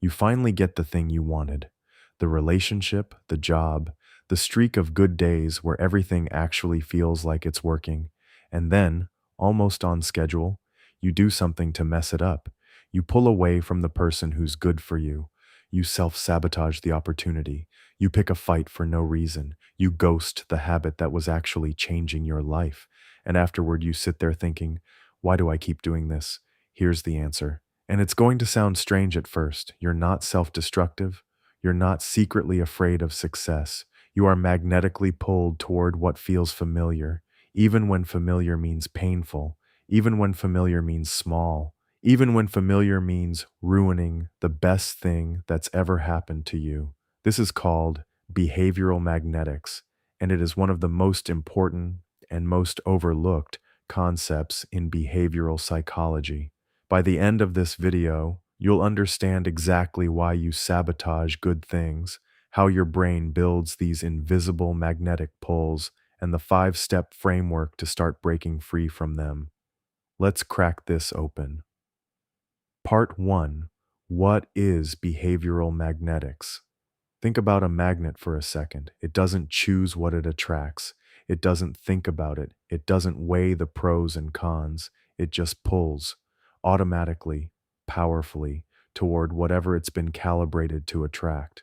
You finally get the thing you wanted: the relationship, the job, the streak of good days where everything actually feels like it's working. And then, almost on schedule, you do something to mess it up. You pull away from the person who's good for you. You self sabotage the opportunity. You pick a fight for no reason. You ghost the habit that was actually changing your life. And afterward, you sit there thinking, why do I keep doing this? Here's the answer. And it's going to sound strange at first. You're not self destructive. You're not secretly afraid of success. You are magnetically pulled toward what feels familiar, even when familiar means painful, even when familiar means small, even when familiar means ruining the best thing that's ever happened to you. This is called behavioral magnetics, and it is one of the most important and most overlooked concepts in behavioral psychology. By the end of this video, you'll understand exactly why you sabotage good things, how your brain builds these invisible magnetic pulls, and the 5-step framework to start breaking free from them. Let's crack this open. Part 1. What is behavioral magnetics? Think about a magnet for a second. It doesn't choose what it attracts. It doesn't think about it. It doesn't weigh the pros and cons. It just pulls automatically, powerfully toward whatever it's been calibrated to attract.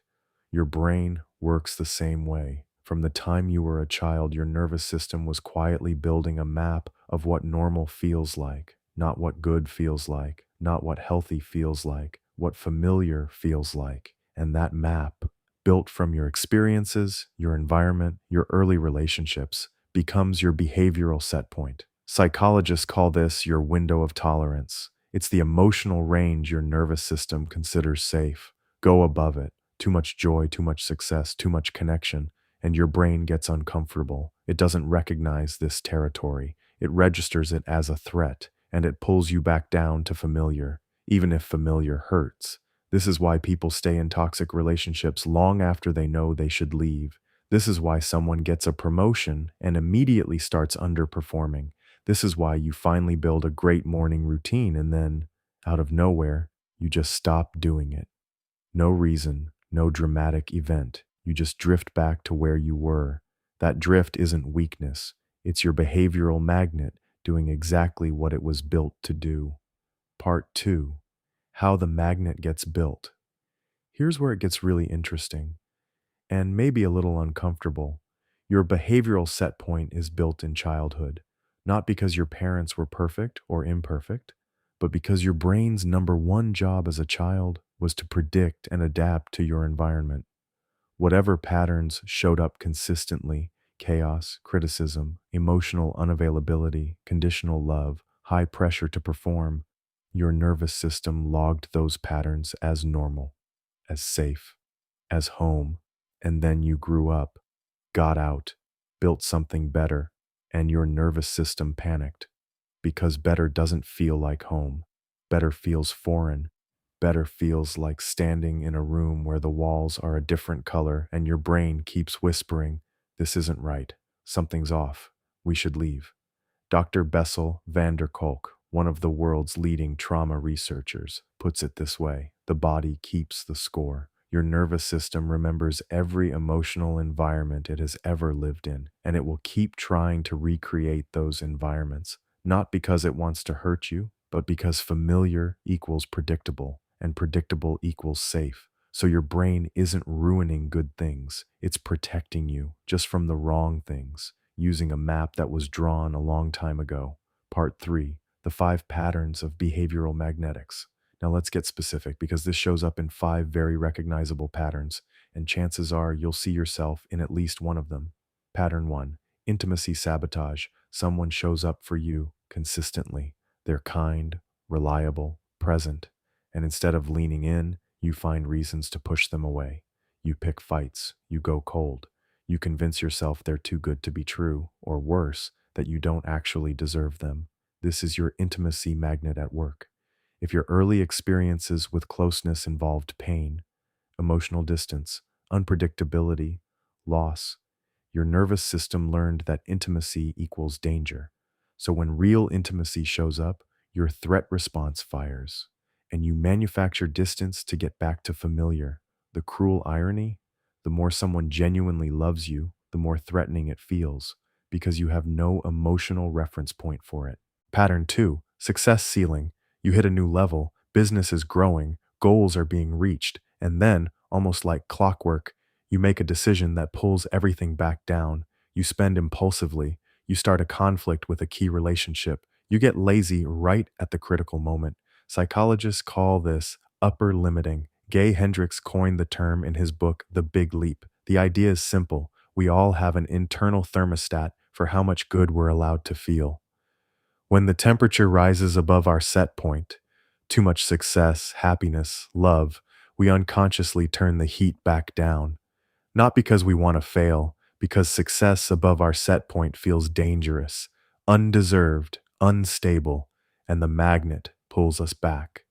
Your brain works the same way. From the time you were a child, your nervous system was quietly building a map of what normal feels like, not what good feels like, not what healthy feels like, what familiar feels like. And that map, built from your experiences, your environment, your early relationships, becomes your behavioral set point. Psychologists call this your window of tolerance. It's the emotional range your nervous system considers safe. Go above it. Too much joy, too much success, too much connection, and your brain gets uncomfortable. It doesn't recognize this territory. It registers it as a threat, and it pulls you back down to familiar, even if familiar hurts. This is why people stay in toxic relationships long after they know they should leave. This is why someone gets a promotion and immediately starts underperforming. This is why you finally build a great morning routine and then, out of nowhere, you just stop doing it. No reason, no dramatic event. You just drift back to where you were. That drift isn't weakness. It's your behavioral magnet doing exactly what it was built to do. Part 2. How the magnet gets built. Here's where it gets really interesting, and maybe a little uncomfortable. Your behavioral set point is built in childhood, not because your parents were perfect or imperfect, but because your brain's number one job as a child was to predict and adapt to your environment. Whatever patterns showed up consistently: chaos, criticism, emotional unavailability, conditional love, high pressure to perform, your nervous system logged those patterns as normal, as safe, as home. And then you grew up, got out, built something better, and your nervous system panicked. Because better doesn't feel like home. Better feels foreign. Better feels like standing in a room where the walls are a different color and your brain keeps whispering, "This isn't right. Something's off. We should leave." Dr. Bessel van der Kolk, one of the world's leading trauma researchers, puts it this way: the body keeps the score. Your nervous system remembers every emotional environment it has ever lived in, and it will keep trying to recreate those environments, not because it wants to hurt you, but because familiar equals predictable, and predictable equals safe. So your brain isn't ruining good things, it's protecting you just from the wrong things, using a map that was drawn a long time ago. Part 3. The 5 patterns of behavioral magnetics. Now let's get specific, because this shows up in 5 very recognizable patterns, and chances are you'll see yourself in at least one of them. Pattern 1. Intimacy sabotage. Someone shows up for you consistently. They're kind, reliable, present, and instead of leaning in, you find reasons to push them away. You pick fights, you go cold, you convince yourself they're too good to be true, or worse, that you don't actually deserve them. This is your intimacy magnet at work. If your early experiences with closeness involved pain, emotional distance, unpredictability, loss, your nervous system learned that intimacy equals danger. So when real intimacy shows up, your threat response fires. and you manufacture distance to get back to familiar. The cruel irony? The more someone genuinely loves you, the more threatening it feels because you have no emotional reference point for it. Pattern 2, success ceiling. You hit a new level, business is growing, goals are being reached, and then, almost like clockwork, you make a decision that pulls everything back down. You spend impulsively, you start a conflict with a key relationship, you get lazy right at the critical moment. Psychologists call this upper limiting. Gay Hendricks coined the term in his book, The Big Leap. The idea is simple. We all have an internal thermostat for how much good we're allowed to feel. When the temperature rises above our set point, too much success, happiness, love, we unconsciously turn the heat back down. Not because we want to fail, because success above our set point feels dangerous, undeserved, unstable, and the magnet pulls us back.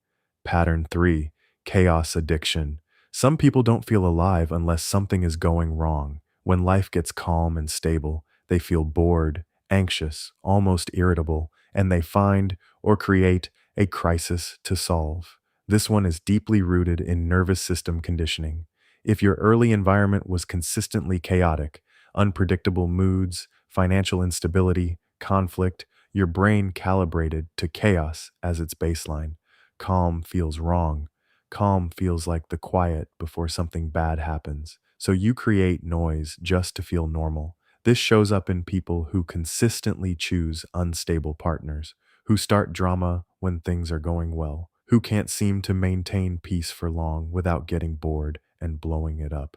Pattern 3, chaos addiction. Some people don't feel alive unless something is going wrong. When life gets calm and stable, they feel bored, anxious, almost irritable, and they find or create a crisis to solve. This one is deeply rooted in nervous system conditioning. If your early environment was consistently chaotic, unpredictable moods, financial instability, conflict, your brain calibrated to chaos as its baseline. Calm feels wrong. Calm feels like the quiet before something bad happens. So you create noise just to feel normal. This shows up in people who consistently choose unstable partners, who start drama when things are going well, who can't seem to maintain peace for long without getting bored and blowing it up.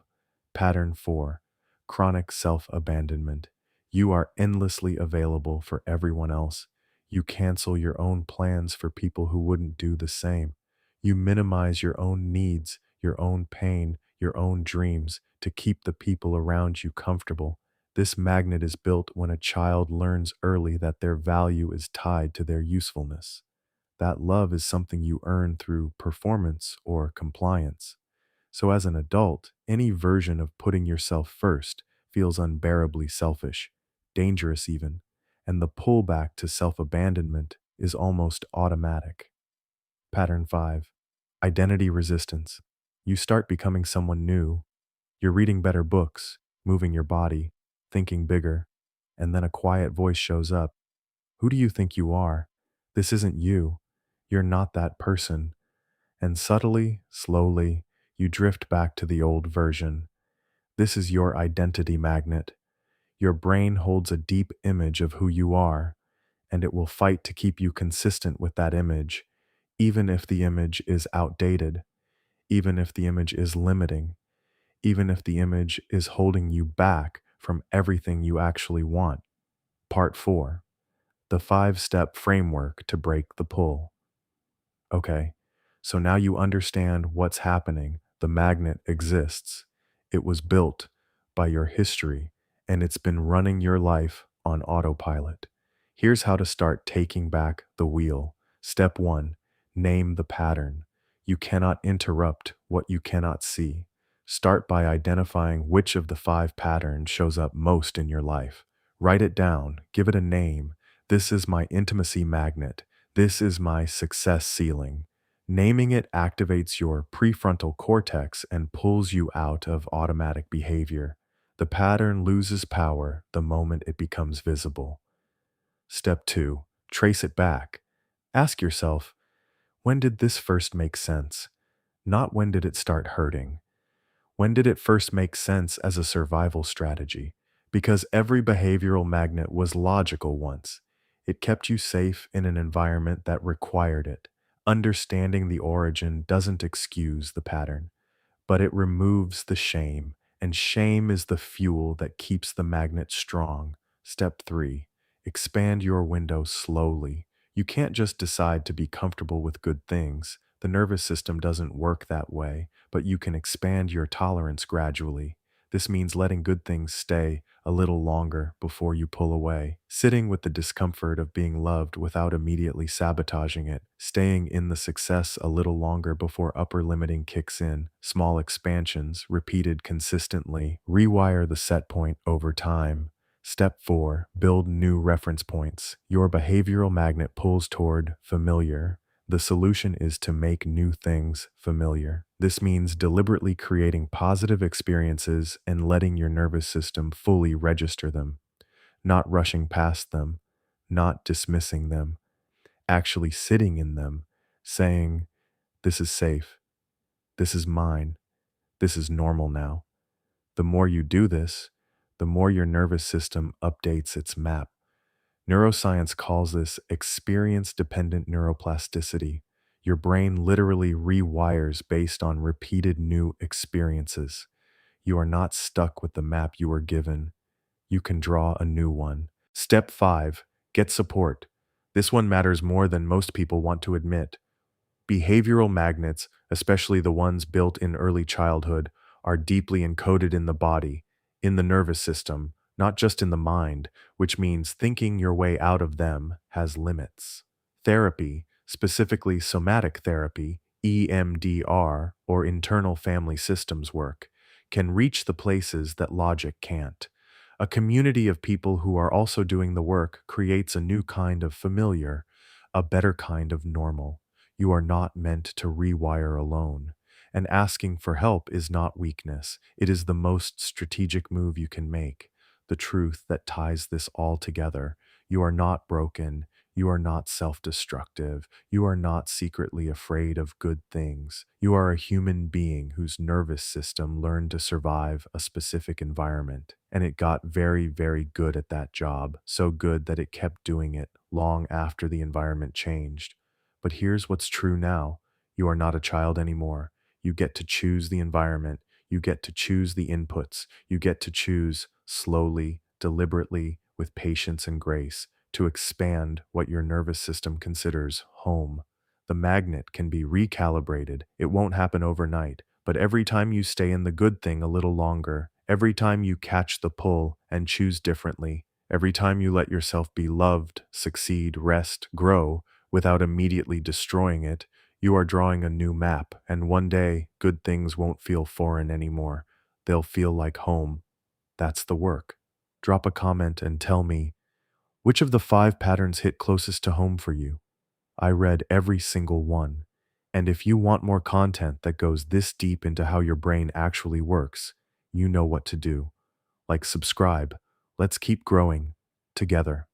Pattern 4, chronic self-abandonment. You are endlessly available for everyone else. You cancel your own plans for people who wouldn't do the same. You minimize your own needs, your own pain, your own dreams to keep the people around you comfortable. This magnet is built when a child learns early that their value is tied to their usefulness. That love is something you earn through performance or compliance. So, as an adult, any version of putting yourself first feels unbearably selfish, dangerous even, and the pullback to self abandonment is almost automatic. Pattern 5, identity resistance. You start becoming someone new. You're reading better books, moving your body, thinking bigger, and then a quiet voice shows up. Who do you think you are? This isn't you. You're not that person. And subtly, slowly, you drift back to the old version. This is your identity magnet. Your brain holds a deep image of who you are, and it will fight to keep you consistent with that image, even if the image is outdated, even if the image is limiting, even if the image is holding you back from everything you actually want. Part 4, the 5-step framework to break the pull. Okay, so now you understand what's happening. The magnet exists. It was built by your history, and it's been running your life on autopilot. Here's how to start taking back the wheel. Step 1, name the pattern. You cannot interrupt what you cannot see. Start by identifying which of the 5 patterns shows up most in your life. Write it down, give it a name. This is my intimacy magnet. This is my success ceiling. Naming it activates your prefrontal cortex and pulls you out of automatic behavior. The pattern loses power the moment it becomes visible. Step 2, trace it back. Ask yourself, when did this first make sense? Not when did it start hurting. When did it first make sense as a survival strategy? Because every behavioral magnet was logical once. It kept you safe in an environment that required it. Understanding the origin doesn't excuse the pattern, but it removes the shame, and shame is the fuel that keeps the magnet strong. Step 3, expand your window slowly. You can't just decide to be comfortable with good things. The nervous system doesn't work that way, but you can expand your tolerance gradually. This means letting good things stay a little longer before you pull away, sitting with the discomfort of being loved without immediately sabotaging it, staying in the success a little longer before upper limiting kicks in, small expansions, repeated consistently, rewire the set point over time. Step 4, build new reference points. Your behavioral magnet pulls toward familiar. The solution is to make new things familiar. This means deliberately creating positive experiences and letting your nervous system fully register them, not rushing past them, not dismissing them, actually sitting in them, saying, "This is safe, this is mine, this is normal now." The more you do this, the more your nervous system updates its map. Neuroscience calls this experience dependent neuroplasticity. Your brain literally rewires based on repeated new experiences. You are not stuck with the map you were given. You can draw a new one. Step 5, get support. This one matters more than most people want to admit. Behavioral magnets, especially the ones built in early childhood, are deeply encoded in the body, in the nervous system, not just in the mind, which means thinking your way out of them has limits. Therapy, specifically somatic therapy, EMDR, or internal family systems work, can reach the places that logic can't. A community of people who are also doing the work creates a new kind of familiar, a better kind of normal. You are not meant to rewire alone. And asking for help is not weakness. It is the most strategic move you can make. The truth that ties this all together. You are not broken. You are not self-destructive. You are not secretly afraid of good things. You are a human being whose nervous system learned to survive a specific environment. And it got very, very good at that job. So good that it kept doing it long after the environment changed. But here's what's true now. You are not a child anymore. You get to choose the environment. You get to choose the inputs. You get to choose slowly, deliberately, with patience and grace to expand what your nervous system considers home. The magnet can be recalibrated. It won't happen overnight, but every time you stay in the good thing a little longer, every time you catch the pull and choose differently, every time you let yourself be loved, succeed, rest, grow, without immediately destroying it, you are drawing a new map, and one day, good things won't feel foreign anymore. They'll feel like home. That's the work. Drop a comment and tell me, which of the 5 patterns hit closest to home for you? I read every single one. And if you want more content that goes this deep into how your brain actually works, you know what to do. Like subscribe. Let's keep growing together.